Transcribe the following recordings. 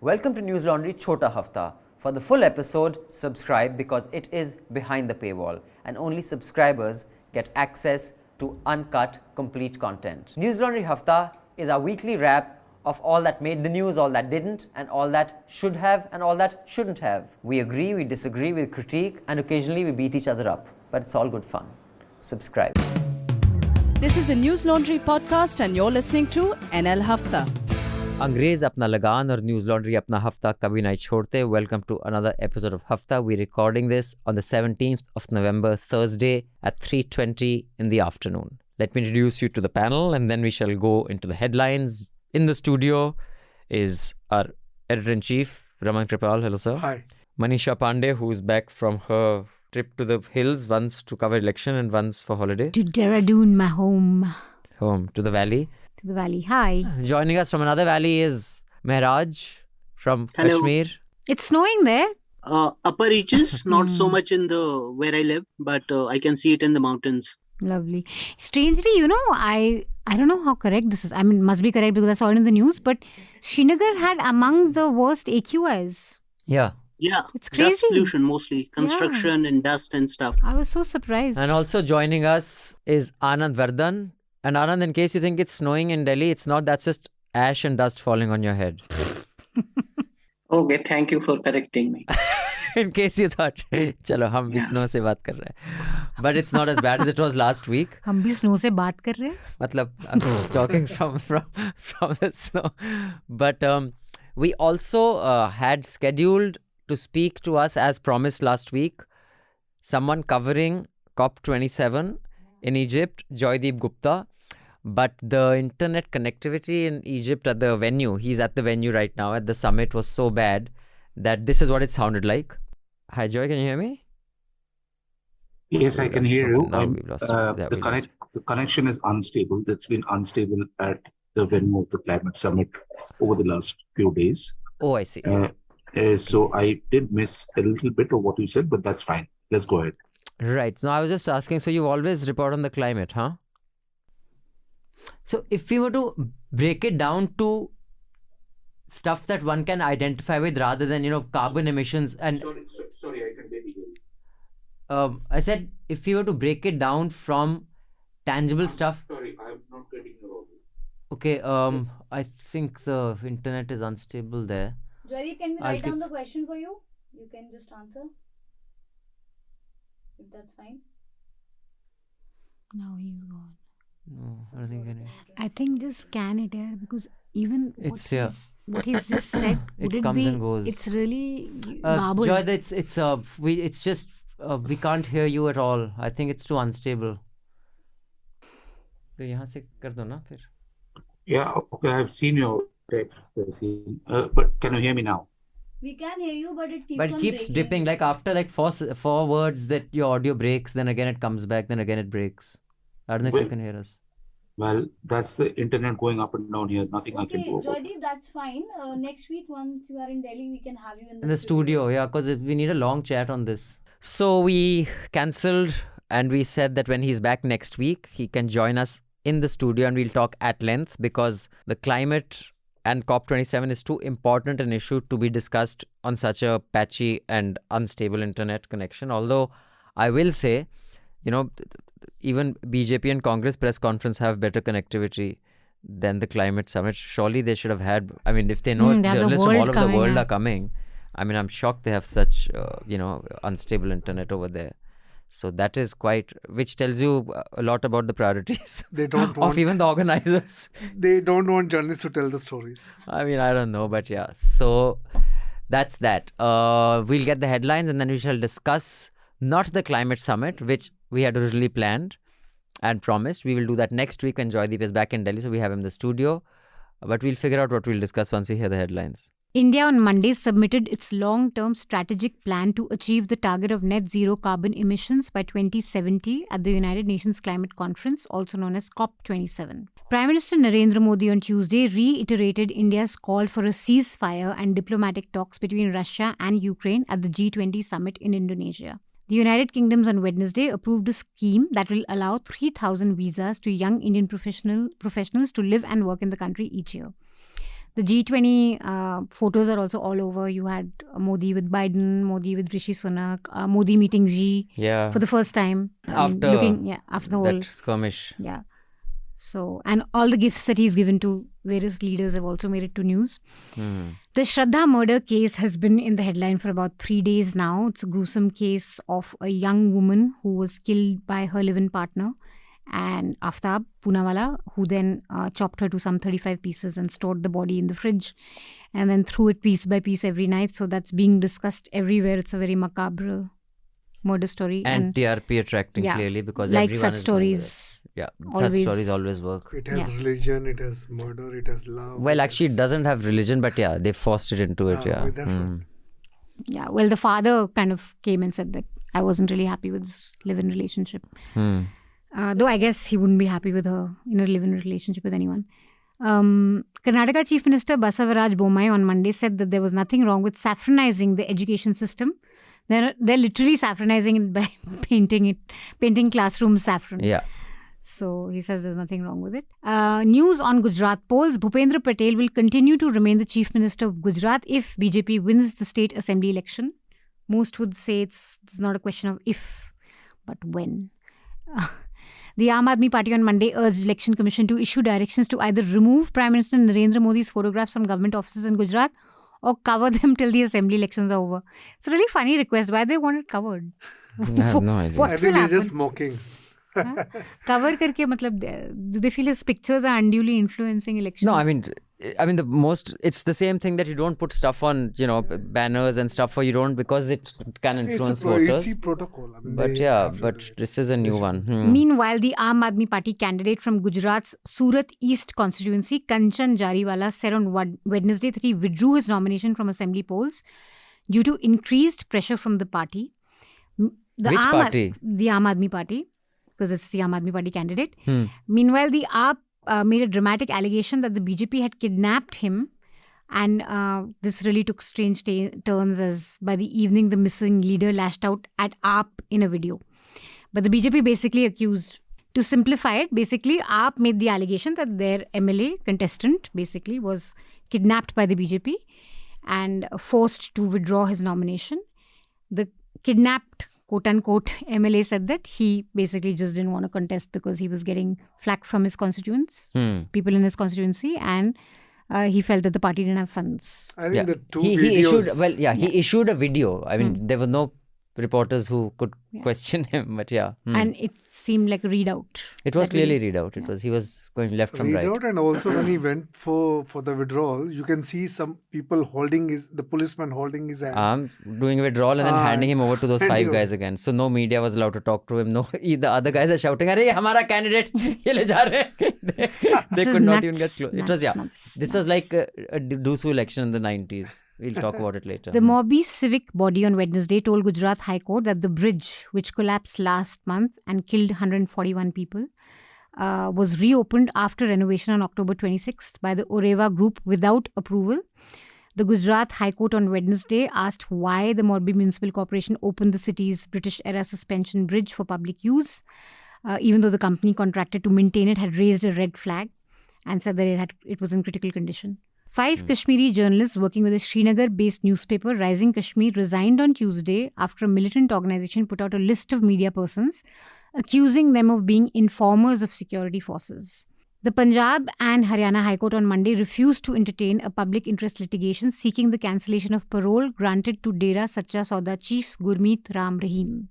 Welcome to Newslaundry Chhota Hafta. For the full episode, subscribe because it is behind the paywall and only subscribers get access to uncut, complete content. Newslaundry Hafta is our weekly wrap of all that made the news, all that didn't, and all that should have and all that shouldn't have. We agree, we disagree, we critique, and occasionally we beat each other up. But it's all good fun. Subscribe. This is a Newslaundry podcast and you're listening to NL Hafta. अंग्रेज अपना लगान और news laundry अपना हफ्ता कभी नहीं छोड़ते. Welcome to another episode of Hafta. We're recording this on the 17th of November, Thursday at 3:20 in the afternoon. Let me introduce you to the panel and then we shall go into the headlines. In the studio is our editor-in-chief, Raman Kirpal. Hello, sir. Hi. Manisha Pande, who is back from her trip to the hills, once to cover election and once for holiday. To Dehradun, my home. Home, to the valley. To the valley. Hi. Joining us from another valley is Mehraj from Kashmir. It's snowing there. Upper reaches, not so much in the where I live, but I can see it in the mountains. Lovely. Strangely, I don't know how correct this is. I mean, must be correct because I saw it in the news, but Srinagar had among the worst AQIs. Yeah. Yeah, It's crazy. dust pollution mostly, construction and dust and stuff. I was so surprised. And also joining us is Anand, Vardhan. And Anand, in case you think it's snowing in Delhi, it's not. That's just ash and dust falling on your head. Okay, thank you for correcting me. In case you thought, chalo, hum bhi snow se baat kar rahe hain. But it's not as bad as it was last week. हम भी snow से बात कर रहे हैं. Matlab, I'm talking from the snow. But we also had scheduled to speak to us as promised last week, someone covering COP27 in Egypt, Joydeep Gupta. But the internet connectivity in Egypt at the venue, he's at the venue right now at the summit, was so bad that this is what it sounded like. Hi Joy, can you hear me? Yes, I can hear you. Now we've lost you. The connection is unstable. It's been unstable at the venue of the climate summit over the last few days. Oh, I see. So I did miss a little bit of what you said, but that's fine. Let's go ahead. Right. No, I was just asking, so you always report on the climate, huh? So if we were to break it down to stuff that one can identify with rather than, carbon emissions and... Sorry, I can barely hear you. I said, if we were to break it down from tangible stuff... Sorry, I'm not getting your audio. Okay, I think the internet is unstable there. Joydeep, can we write down the question for you? You can just answer. If that's fine. Now he's gone. No, I don't think any... I think just scan it here because even what he's just said, would it comes be? and goes. It's really marble. Joy, we can't hear you at all. I think it's too unstable. तो यहाँ से कर दो ना फिर. Yeah, okay, I've seen your text. But can you hear me now? We can hear you, but it keeps But it on keeps breaking. dipping. Like after four words that your audio breaks, then again it comes back, then again it breaks. I don't know if you can hear us. Well, that's the internet going up and down here. Nothing I can Okay, do about it. Joydeep, that's fine. Next week, once you are in Delhi, we can have you in In the studio, yeah, because we need a long chat on this. So we cancelled and we said that when he's back next week, he can join us in the studio and we'll talk at length because the climate and COP27 is too important an issue to be discussed on such a patchy and unstable internet connection. Although I will say, even BJP and Congress press conference have better connectivity than the climate summit. Surely they should have had, if they know journalists from all over the world are coming, I'm shocked they have such, unstable internet over there. So that is which tells you a lot about the priorities They don't of even the organizers. They don't want journalists to tell the stories. I don't know, but yeah. So that's that. We'll get the headlines and then we shall discuss not the climate summit, which we had originally planned and promised. We will do that next week when Joydeep is back in Delhi. So we have him in the studio. But we'll figure out what we'll discuss once we hear the headlines. India on Monday submitted its long-term strategic plan to achieve the target of net zero carbon emissions by 2070 at the United Nations Climate Conference, also known as COP27. Prime Minister Narendra Modi on Tuesday reiterated India's call for a ceasefire and diplomatic talks between Russia and Ukraine at the G20 summit in Indonesia. The United Kingdom on Wednesday approved a scheme that will allow 3,000 visas to young Indian professionals to live and work in the country each year. The G20 photos are also all over. You had Modi with Biden, Modi with Rishi Sunak, Modi meeting Xi for the first time. After after the whole that skirmish. Yeah. So, and all the gifts that he's given to various leaders have also made it to news. The Shraddha murder case has been in the headline for about 3 days now. It's a gruesome case of a young woman who was killed by her live-in partner, and Aftab Poonawala, who then chopped her to some 35 pieces and stored the body in the fridge and then threw it piece by piece every night. So that's being discussed everywhere. It's a very macabre murder story. And TRP attracting clearly because like everyone such is going with it. stories. Yeah, always. such stories always work. It has religion, it has murder, it has love. Well, actually, it doesn't have religion, but yeah, they forced it into it. Yeah. That's what. Yeah, well, the father kind of came and said that I wasn't really happy with this live-in relationship. Though I guess he wouldn't be happy with her in a live-in relationship with anyone. Karnataka Chief Minister Basavaraj Bommai on Monday said that there was nothing wrong with saffronizing the education system. They're literally saffronizing it by painting classrooms saffron. Yeah. So he says there's nothing wrong with it. News on Gujarat polls. Bhupendra Patel will continue to remain the Chief Minister of Gujarat if BJP wins the state assembly election. Most would say it's not a question of if, but when. The Aam Aadmi Party on Monday urged Election Commission to issue directions to either remove Prime Minister Narendra Modi's photographs from government offices in Gujarat or cover them till the assembly elections are over. It's a really funny request. Why they want it covered? I have no idea. I think they're just mocking. Cover करके मतलब do they feel his pictures are unduly influencing elections? No, I mean it's the same thing that you don't put stuff on, banners and stuff for you don't because it can influence voters. It's a protocol. I mean, but this is a new one. Meanwhile, the Aam Aadmi Party candidate from Gujarat's Surat East constituency, Kanchan Jariwala, said on Wednesday that he withdrew his nomination from assembly polls due to increased pressure from the party. Which party? The Aam Aadmi Party, because it's the Aam Aadmi Party candidate. Meanwhile, the AAP made a dramatic allegation that the BJP had kidnapped him, and this really took strange turns as by the evening the missing leader lashed out at AAP in a video. But the BJP basically accused, to simplify it, basically AAP made the allegation that their MLA contestant basically was kidnapped by the BJP and forced to withdraw his nomination. The kidnapped quote-unquote MLA said that he basically just didn't want to contest because he was getting flack from his constituents, people in his constituency, and he felt that the party didn't have funds. I think the two he videos... he issued a video. I mean, there were no reporters who could question him, but and it seemed like a readout. It was clearly readout. He was going left from right. Readout, and also when he went for the withdrawal, you can see some people the policeman holding his hand. Doing a withdrawal and then handing him over to those 5 guys again. So no media was allowed to talk to him. No, the other guys are shouting, "Arey, hamara candidate, ye le ja rahe." They could not even get close. It was This was like a Dusu election in the 90s. We'll talk about it later. The Morbi civic body on Wednesday told Gujarat High Court that the bridge, which collapsed last month and killed 141 people, was reopened after renovation on October 26th by the Oreva Group without approval. The Gujarat High Court on Wednesday asked why the Morbi Municipal Corporation opened the city's British-era suspension bridge for public use, even though the company contracted to maintain it had raised a red flag and said that it was in critical condition. 5 Kashmiri journalists working with a Srinagar-based newspaper, Rising Kashmir, resigned on Tuesday after a militant organization put out a list of media persons accusing them of being informers of security forces. The Punjab and Haryana High Court on Monday refused to entertain a public interest litigation seeking the cancellation of parole granted to Dera Sacha Sauda chief Gurmeet Ram Rahim.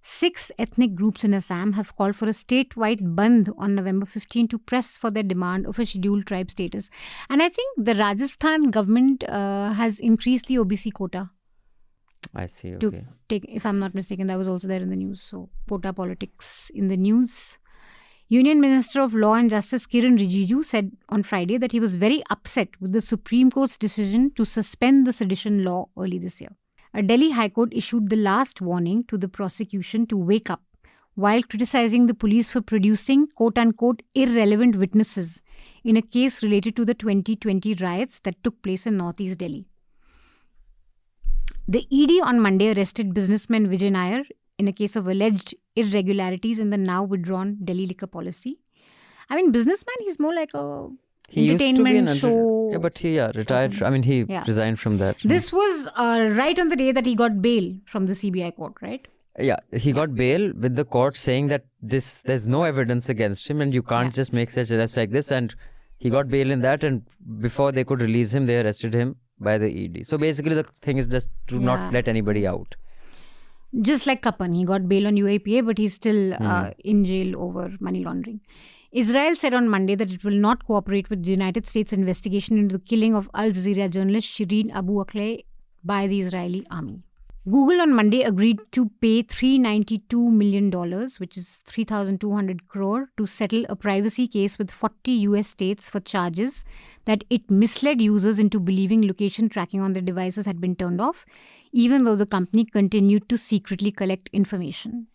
6 ethnic groups in Assam have called for a statewide bandh on November 15 to press for their demand of a scheduled tribe status. And I think the Rajasthan government has increased the OBC quota. I see, okay. To take, if I'm not mistaken, that was also there in the news. So, quota politics in the news. Union Minister of Law and Justice Kiran Rijiju said on Friday that he was very upset with the Supreme Court's decision to suspend the sedition law early this year. A Delhi High Court issued the last warning to the prosecution to wake up while criticizing the police for producing quote-unquote irrelevant witnesses in a case related to the 2020 riots that took place in northeast Delhi. The ED on Monday arrested businessman Vijay Nair in a case of alleged irregularities in the now withdrawn Delhi liquor policy. I mean, businessman, he's more like a He used to be entertainment show. Yeah, but he retired. something. I mean, he Yeah. resigned from that. This was right on the day that he got bail from the CBI court, right? Yeah, he got bail with the court saying that there's no evidence against him and you can't just make such arrests like this. And he got bail in that, and before they could release him, they arrested him by the ED. So basically the thing is just to not let anybody out. Just like Kapan, he got bail on UAPA, but he's still in jail over money laundering. Israel said on Monday that it will not cooperate with the United States investigation into the killing of Al Jazeera journalist Shireen Abu Akleh by the Israeli army. Google on Monday agreed to pay $392 million, which is 3,200 crore, to settle a privacy case with 40 US states for charges that it misled users into believing location tracking on their devices had been turned off, even though the company continued to secretly collect information.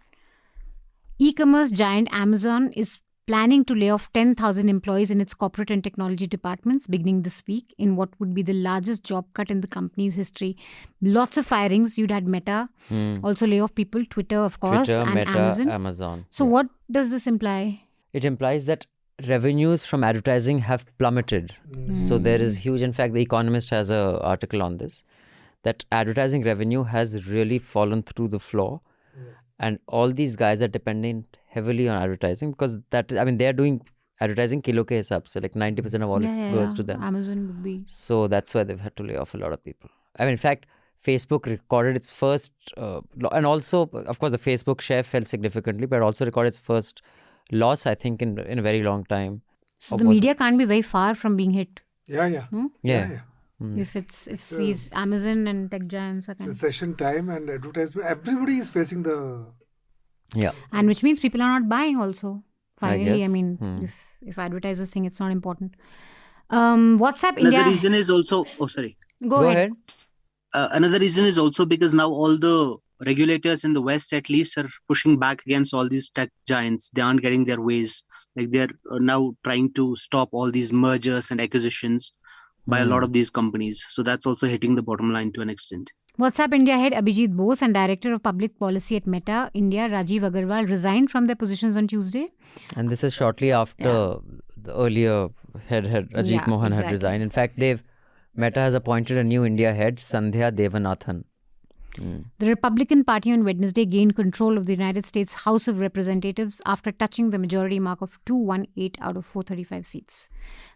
E-commerce giant Amazon is planning to lay off 10,000 employees in its corporate and technology departments beginning this week in what would be the largest job cut in the company's history. Lots of firings. You'd had Meta also lay off people, Twitter, of course, and Meta, Amazon. So what does this imply? It implies that revenues from advertising have plummeted. So there is huge. In fact, The Economist has an article on this, that advertising revenue has really fallen through the floor. And all these guys are dependent heavily on advertising because they are doing advertising kilo ke hisab se, like 90% of all it goes to them. Amazon would be. So that's why they've had to lay off a lot of people. I mean, in fact, Facebook recorded its first, and also, of course, the Facebook share fell significantly, but also recorded its first loss, I think, in a very long time. So the media can't be very far from being hit. Yeah. If it's these Amazon and tech giants are kind of... Recession time and advertisement, everybody is facing the... Yeah. And which means people are not buying also. Finally, I mean, if advertisers think it's not important. WhatsApp India... Another reason is also... Oh, sorry. Go ahead. Another reason is also because now all the regulators in the West at least are pushing back against all these tech giants. They aren't getting their ways. Like they're now trying to stop all these mergers and acquisitions by a lot of these companies. So that's also hitting the bottom line to an extent. WhatsApp India head Abhijit Bose and Director of Public Policy at Meta India Rajiv Agarwal resigned from their positions on Tuesday. And this is shortly after the earlier head Ajit Mohan had resigned. In fact, Meta has appointed a new India head, Sandhya Devanathan. The Republican Party on Wednesday gained control of the United States House of Representatives after touching the majority mark of 218 out of 435 seats.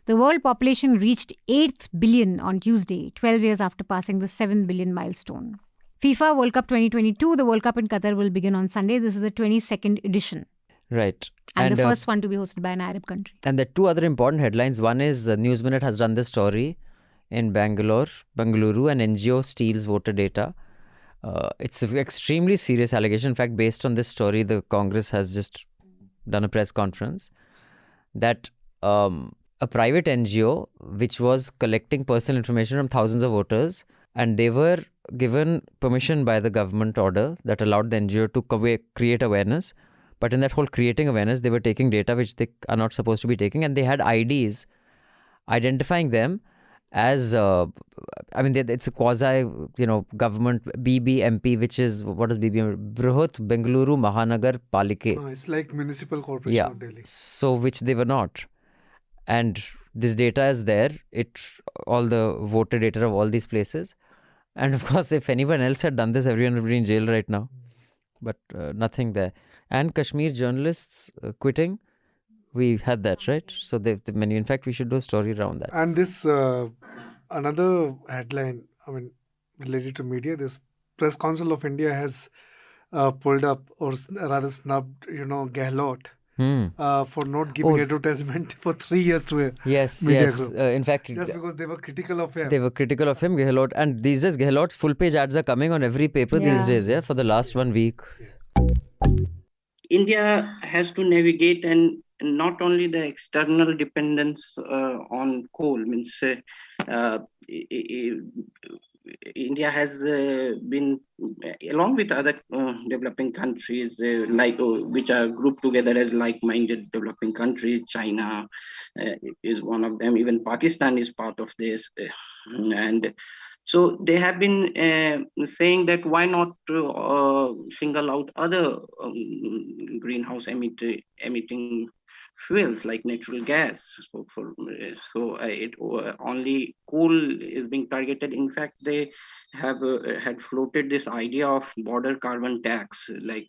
The world population reached 8 billion on Tuesday, 12 years after passing the 7 billion milestone. FIFA World Cup 2022, the World Cup in Qatar will begin on Sunday. This is the 22nd edition. Right. And the first one to be hosted by an Arab country. And there are two other important headlines. One is News Minute has done this story in Bangalore, an NGO steals voter data. It's an extremely serious allegation. In fact, based on this story, the Congress has just done a press conference that a private NGO, which was collecting personal information from thousands of voters, and they were given permission by the government order that allowed the NGO to create awareness. But in that whole creating awareness, they were taking data which they are not supposed to be taking, and they had IDs identifying them as it's a quasi government BBMP, which is what is BBMP? Brihat Bengaluru Mahanagar Palike. It's like municipal corporation of Delhi. So which they were not, and this data is there. All the voter data of all these places, and of course, if anyone else had done this, everyone would be in jail right now. But nothing there. And Kashmir journalists quitting. We had that, right? So in fact, we should do a story around that. And this, another headline, related to media, this Press Council of India has pulled up, or rather snubbed, Gehlot for not giving advertisement for 3 years to a media group. In fact, just because they were critical of him. Gehlot. And these days, Gehlot's full page ads are coming on every paper these days, for the last 1 week. India has to navigate and not only the external dependence on coal. India has been, along with other developing countries, which are grouped together as like-minded developing countries. China is one of them. Even Pakistan is part of this. And so they have been saying that why not single out other greenhouse emitting fuels like natural gas. Only coal is being targeted. In fact, they have had floated this idea of border carbon tax, like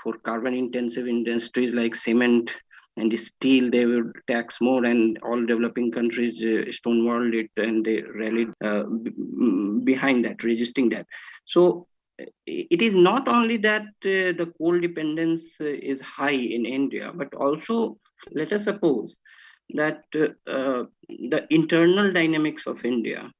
for carbon intensive industries like cement and steel, they would tax more, and all developing countries stonewalled it, and they rallied behind that, resisting that. So it is not only that the coal dependence is high in India, but also let us suppose that the internal dynamics of India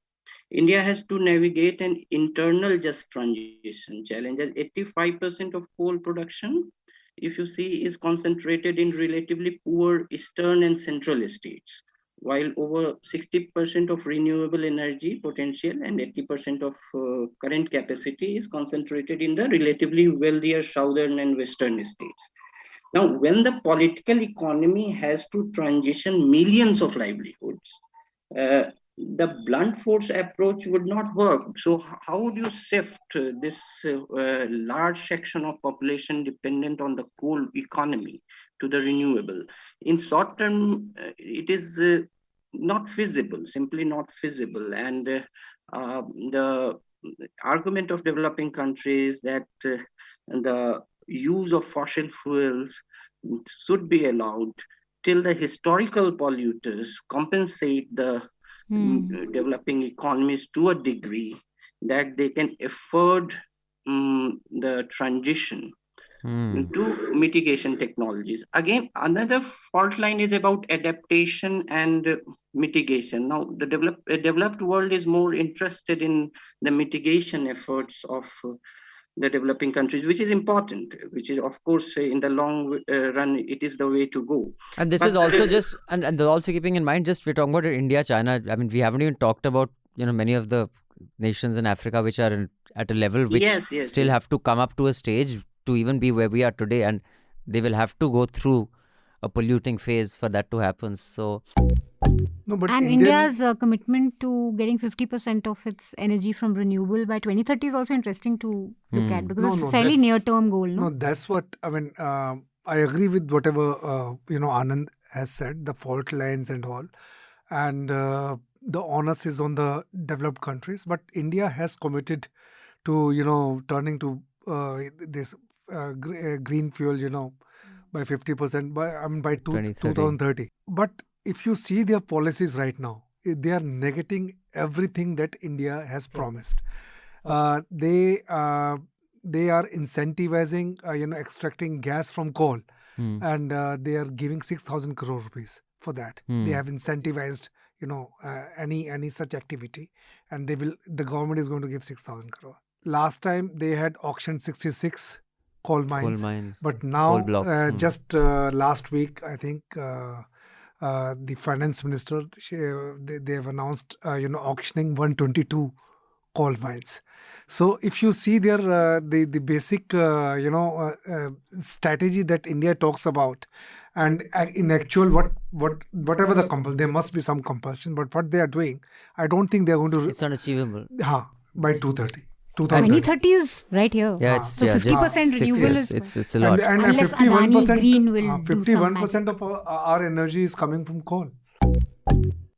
has to navigate an internal just transition challenge, as 85% of coal production, if you see, is concentrated in relatively poor eastern and central states, while over 60% of renewable energy potential and 80% of current capacity is concentrated in the relatively wealthier southern and western states. Now, when the political economy has to transition millions of livelihoods, the blunt force approach would not work. So how would you shift this large section of population dependent on the coal economy to the renewable? In short term, it is not feasible, simply not feasible. And the argument of developing countries that the use of fossil fuels should be allowed till the historical polluters compensate the developing economies to a degree that they can afford the transition into mitigation technologies. Again, another fault line is about adaptation and mitigation. Now, the developed world is more interested in the mitigation efforts of the developing countries, which is important, which is, of course, in the long run, it is the way to go. And this is also just, and also keeping in mind, just we're talking about India, China. I mean, we haven't even talked about, many of the nations in Africa which are at a level which still have to come up to a stage to even be where we are today. And they will have to go through a polluting phase for that to happen. So... No, but India's commitment to getting 50% of its energy from renewable by 2030 is also interesting to look at, because it's a fairly near-term goal. No, that's what, I mean, I agree with whatever, Anand has said, the fault lines and all. And the onus is on the developed countries. But India has committed to, turning to this green fuel, by 50% by 2030. But if you see their policies right now, they are negating everything that India has promised. They are incentivizing, extracting gas from coal, and they are giving 6,000 crore rupees for that. They have incentivized, any such activity, and the government is going to give 6,000 crore. Last time they had auctioned 66 coal mines, but now just last week, I think. The finance minister, they have announced, auctioning 122 coal mines. So if you see their the basic, strategy that India talks about, and in actual whatever the compulsion, there must be some compulsion. But what they are doing, I don't think they are going to. It's unachievable. By 230. 2030 is right here. Yeah, so 50% renewable is it's a lot. And unless 51% green will 51% of our energy is coming from coal.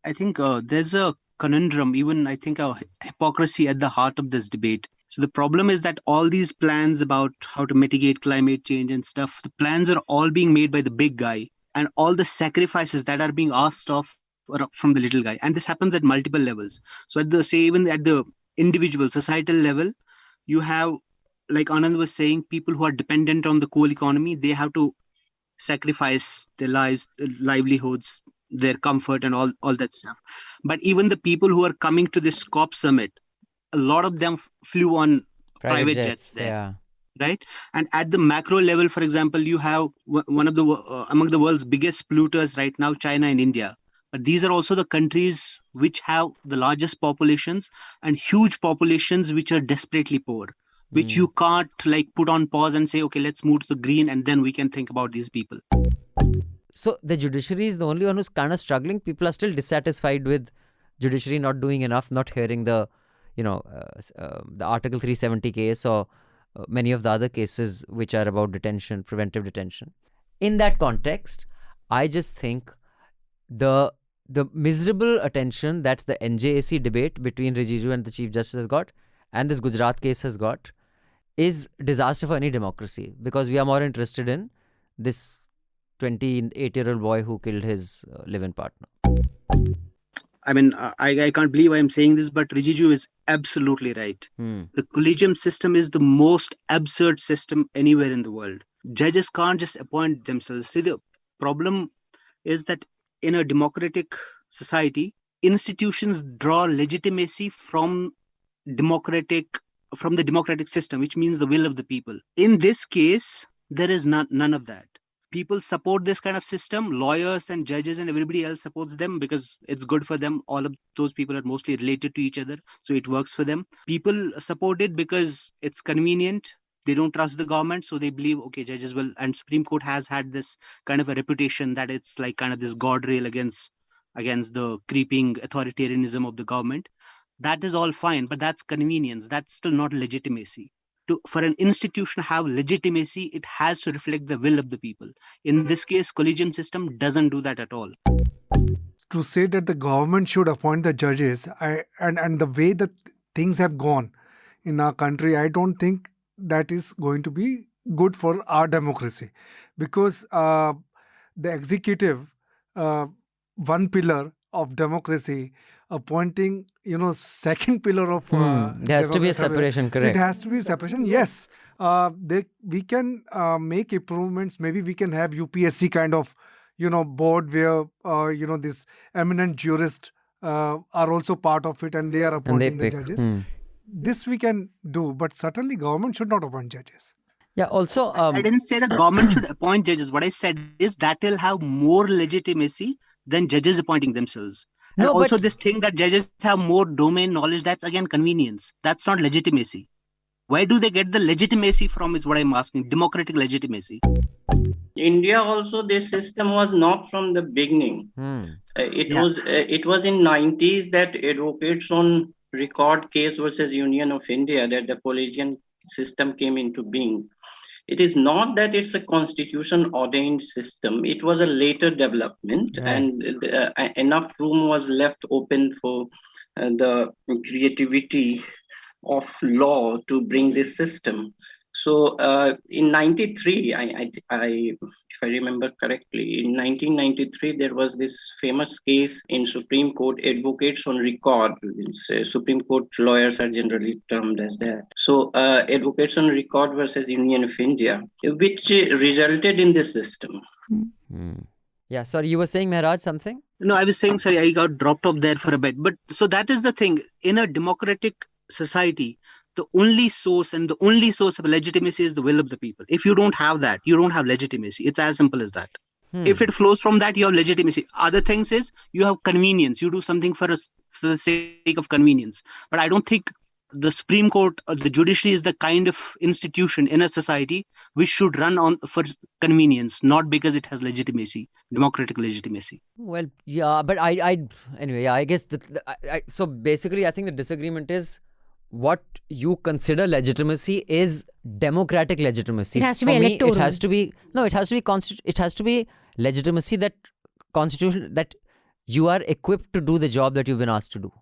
I think there's a conundrum, even I think a hypocrisy at the heart of this debate. So the problem is that all these plans about how to mitigate climate change and stuff, the plans are all being made by the big guy, and all the sacrifices that are being asked of from the little guy. And this happens at multiple levels. So even at the individual societal level, you have, like Anand was saying, people who are dependent on the coal economy, they have to sacrifice their lives, their livelihoods, their comfort and all that stuff. But even the people who are coming to this COP summit, a lot of them flew on private jets there. Yeah. Right? And at the macro level, for example, you have one of the among the world's biggest polluters right now, China and India. But these are also the countries which have the largest populations and huge populations which are desperately poor, which you can't put on pause and say, okay, let's move to the green and then we can think about these people. So the judiciary is the only one who's kind of struggling. People are still dissatisfied with judiciary not doing enough, not hearing the Article 370 case or many of the other cases which are about detention, preventive detention. In that context, I just think the miserable attention that the NJAC debate between Rijiju and the Chief Justice has got, and this Gujarat case has got, is disaster for any democracy, because we are more interested in this 28-year-old boy who killed his live-in partner. I mean, I can't believe I'm saying this, but Rijiju is absolutely right. The collegium system is the most absurd system anywhere in the world. Judges can't just appoint themselves. See, the problem is that in a democratic society, institutions draw legitimacy from the democratic system, which means the will of the people. In this case, there is none of that. People support this kind of system. Lawyers and judges and everybody else supports them because it's good for them. All of those people are mostly related to each other, so it works for them. People support it because it's convenient. They don't trust the government, so they believe, okay, judges will. And Supreme Court has had this kind of a reputation that it's like kind of this guardrail against the creeping authoritarianism of the government. That is all fine, but that's convenience. That's still not legitimacy. For an institution to have legitimacy, it has to reflect the will of the people. In this case, collegium system doesn't do that at all. To say that the government should appoint the judges, and the way that things have gone in our country, I don't think that is going to be good for our democracy, because the executive, one pillar of democracy, appointing, second pillar of there has to be a separation, correct? So it has to be a separation. Yes, we can make improvements. Maybe we can have UPSC kind of, board where this eminent jurists are also part of it, and they are appointing the judges. This we can do, but certainly government should not appoint judges. Yeah. Also, I didn't say the government should appoint judges. What I said is that will have more legitimacy than judges appointing themselves. And also this thing that judges have more domain knowledge, that's again convenience. That's not legitimacy. Where do they get the legitimacy from is what I'm asking. Democratic legitimacy. India also, this system was not from the beginning. It was in 90s that advocates on record case versus Union of India that the collegium system came into being. It is not that it's a constitution ordained system. It was a later development, and enough room was left open for the creativity of law to bring this system. So in 93, if I remember correctly, in 1993, there was this famous case in Supreme Court, advocates on record. Supreme Court lawyers are generally termed as that. So advocates on record versus Union of India, which resulted in this system. Yeah, sorry, you were saying, Mehraj, something? No, I was saying, sorry, I got dropped off there for a bit. But so that is the thing. In a democratic society, the only source of legitimacy is the will of the people. If you don't have that, you don't have legitimacy. It's as simple as that. If it flows from that, you have legitimacy. Other things is you have convenience. You do something for the sake of convenience. But I don't think the Supreme Court or the judiciary is the kind of institution in a society which should run on for convenience, not because it has legitimacy, democratic legitimacy. Well, yeah, but anyway, I guess so basically I think the disagreement is what you consider legitimacy is democratic legitimacy. It has to be electoral. It has to be legitimacy that constitution that you are equipped to do the job that you've been asked to do.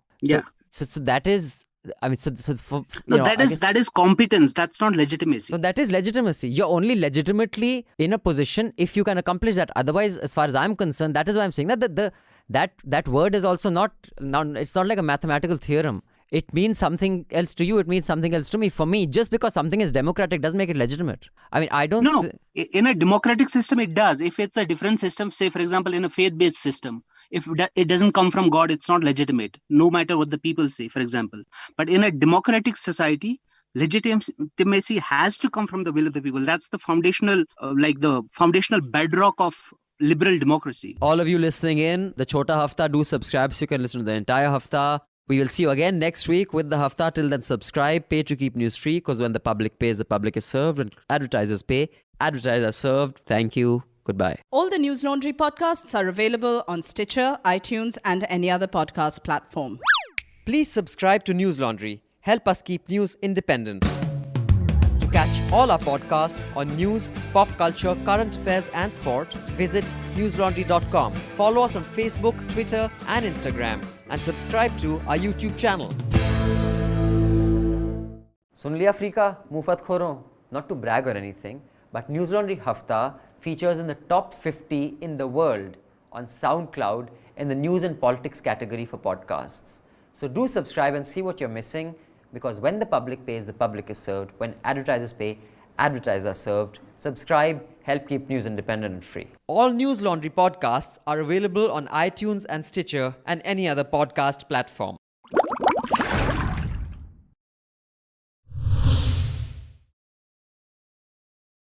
So that is, I mean, that is competence. That's not legitimacy. So that is legitimacy. You're only legitimately in a position if you can accomplish that. Otherwise, as far as I'm concerned, that is why I'm saying that that word is also not. It's not like a mathematical theorem. It means something else to you. It means something else to me. For me, just because something is democratic doesn't make it legitimate. I mean, I don't. No. In a democratic system, it does. If it's a different system, say, for example, in a faith-based system, if it doesn't come from God, it's not legitimate, no matter what the people say, for example. But in a democratic society, legitimacy has to come from the will of the people. That's the foundational bedrock of liberal democracy. All of you listening in, the Chhota Hafta, do subscribe so you can listen to the entire Hafta. We will see you again next week with the Hafta. Till then, subscribe, pay to keep news free, because when the public pays, the public is served. When advertisers pay, advertisers are served. Thank you. Goodbye. All the News Laundry podcasts are available on Stitcher, iTunes, and any other podcast platform. Please subscribe to News Laundry. Help us keep news independent. To catch all our podcasts on news, pop culture, current affairs and sport, visit newslaundry.com. Follow us on Facebook, Twitter and Instagram and subscribe to our YouTube channel. सुन लिया Africa मुफत खोरों? Not to brag or anything, but Newslaundry Hafta features in the top 50 in the world on SoundCloud in the news and politics category for podcasts. So do subscribe and see what you're missing, because when the public pays, the public is served. When advertisers pay, advertisers are served. Subscribe, help keep news independent and free. All Newslaundry podcasts are available on iTunes and Stitcher and any other podcast platform.